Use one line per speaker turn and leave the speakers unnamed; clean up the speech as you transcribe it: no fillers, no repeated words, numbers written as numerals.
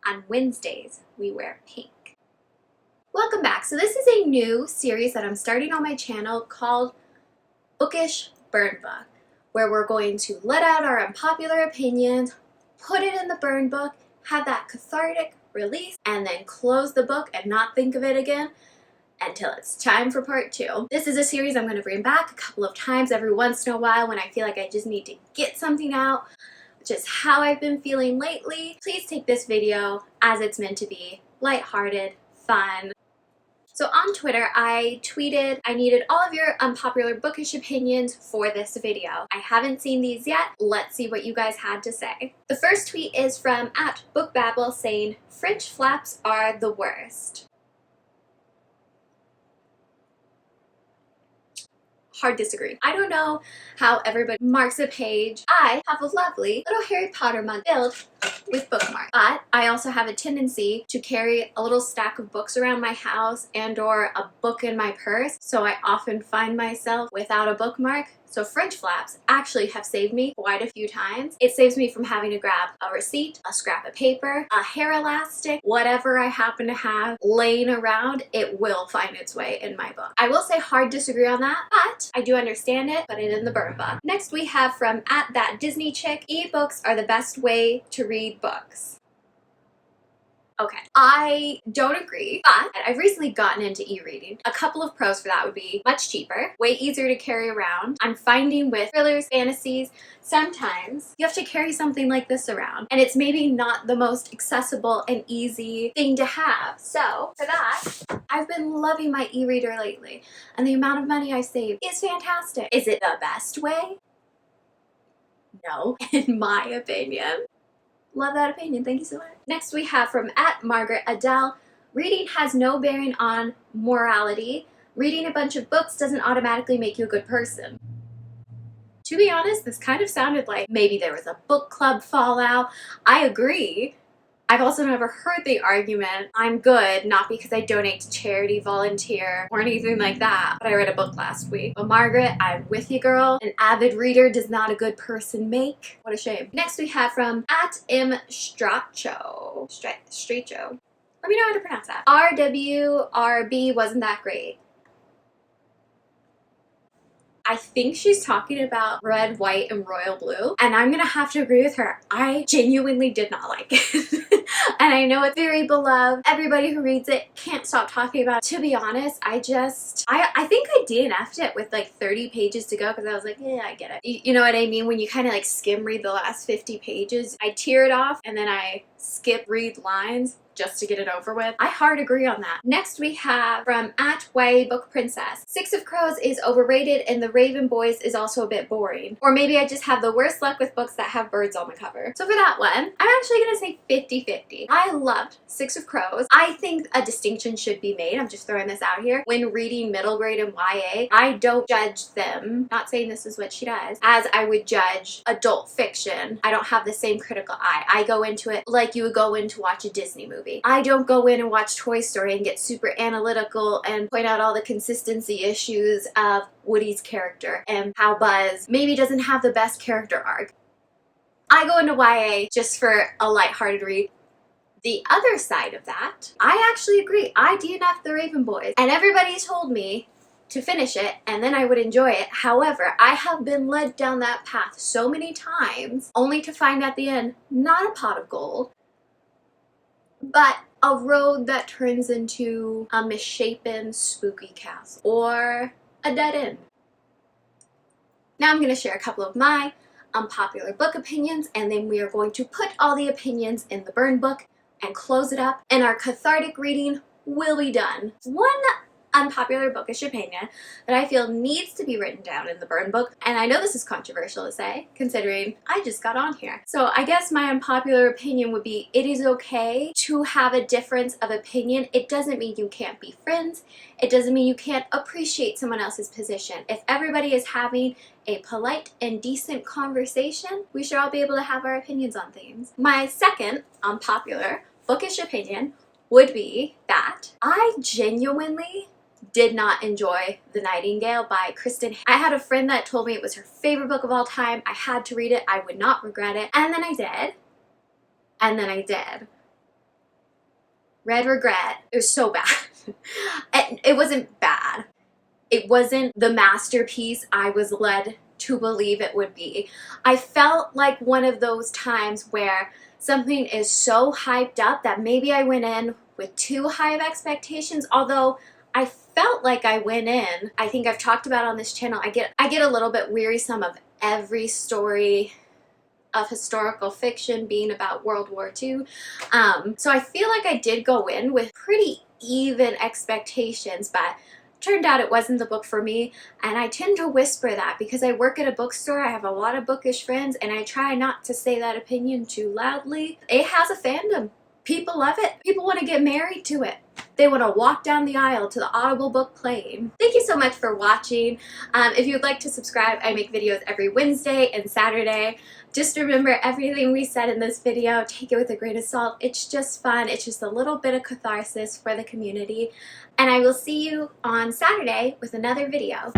On Wednesdays, we wear pink. Welcome back. So this is a new series that I'm starting on my channel called Bookish Burn Book, where we're going to let out our unpopular opinions, put it in the burn book, have that cathartic release, and then close the book and not think of it again until it's time for part 2. This is a series I'm going to bring back a couple of times every once in a while when I feel like I just need to get something out, which is how I've been feeling lately. Please take this video as it's meant to be, lighthearted, fun. So on Twitter, I tweeted I needed all of your unpopular bookish opinions for this video. I haven't seen these yet. Let's see what you guys had to say. The first tweet is from @bookbabble saying, French flaps are the worst. Hard disagree. I don't know how everybody marks a page. I have a lovely little Harry Potter mug filled with bookmarks, but I also have a tendency to carry a little stack of books around my house and or a book in my purse, so I often find myself without a bookmark. So French flaps actually have saved me quite a few times. It saves me from having to grab a receipt, a scrap of paper, a hair elastic, whatever I happen to have laying around, it will find its way in my book. I will say hard disagree on that, but I do understand it, put it in the burn book. Next we have from @thatDisneyChick, e-books are the best way to read books. Okay, I don't agree, but I've recently gotten into e-reading. A couple of pros for that would be much cheaper, way easier to carry around. I'm finding with thrillers, fantasies, sometimes you have to carry something like this around, and it's maybe not the most accessible and easy thing to have. So for that, I've been loving my e-reader lately, and the amount of money I save is fantastic. Is it the best way? No, in my opinion. Love that opinion. Thank you so much. Next we have from @Margaret Adele. Reading has no bearing on morality. Reading a bunch of books doesn't automatically make you a good person. To be honest, this kind of sounded like maybe there was a book club fallout. I agree. I've also never heard the argument, I'm good, not because I donate to charity, volunteer, or anything like that, but I read a book last week. But Margaret, I'm with you, girl. An avid reader does not a good person make. What a shame. Next we have from @mstracho. Stracho. Let me know how to pronounce that. RWRB wasn't that great. I think she's talking about red, white, and royal blue, and I'm gonna have to agree with her. I genuinely did not like it. And I know it's very beloved. Everybody who reads it can't stop talking about it. To be honest, I think I DNF'd it with like 30 pages to go because I was like, yeah, I get it. You know what I mean? When you kind of like skim read the last 50 pages, I tear it off and then I skip read lines just to get it over with. I hard agree on that. Next we have from @YBookPrincess. Six of Crows is overrated and The Raven Boys is also a bit boring. Or maybe I just have the worst luck with books that have birds on the cover. So for that one, I'm actually gonna say 50-50. I loved Six of Crows. I think a distinction should be made. I'm just throwing this out here. When reading middle grade and YA, I don't judge them, not saying this is what she does, as I would judge adult fiction. I don't have the same critical eye. I go into it like you would go in to watch a Disney movie. I don't go in and watch Toy Story and get super analytical and point out all the consistency issues of Woody's character and how Buzz maybe doesn't have the best character arc. I go into YA just for a lighthearted read. The other side of that, I actually agree. I DNF'd The Raven Boys, and everybody told me to finish it and then I would enjoy it. However, I have been led down that path so many times only to find at the end, not a pot of gold, but a road that turns into a misshapen, spooky castle or a dead end. Now I'm going to share a couple of my unpopular book opinions, and then we are going to put all the opinions in the burn book and close it up, and our cathartic reading will be done. One unpopular bookish opinion that I feel needs to be written down in the burn book, and I know this is controversial to say considering I just got on here. So I guess my unpopular opinion would be it is okay to have a difference of opinion. It doesn't mean you can't be friends. It doesn't mean you can't appreciate someone else's position. If everybody is having a polite and decent conversation, we should all be able to have our opinions on things. My second unpopular bookish opinion would be that I genuinely did not enjoy The Nightingale by Kristen. I had a friend that told me it was her favorite book of all time. I had to read it. I would not regret it. And then I did. And then I did. Red Regret. It was so bad. It wasn't bad. It wasn't the masterpiece I was led to believe it would be. I felt like one of those times where something is so hyped up that maybe I went in with too high of expectations, although I felt like I went in. I think I've talked about on this channel, I get a little bit wearisome of every story of historical fiction being about World War II. So I feel like I did go in with pretty even expectations, but turned out it wasn't the book for me. And I tend to whisper that because I work at a bookstore. I have a lot of bookish friends, and I try not to say that opinion too loudly. It has a fandom. People love it. People want to get married to it. They want to walk down the aisle to the Audible book playing. Thank you so much for watching. If you'd like to subscribe, I make videos every Wednesday and Saturday. Just remember, everything we said in this video, take it with a grain of salt. It's just fun. It's just a little bit of catharsis for the community. And I will see you on Saturday with another video.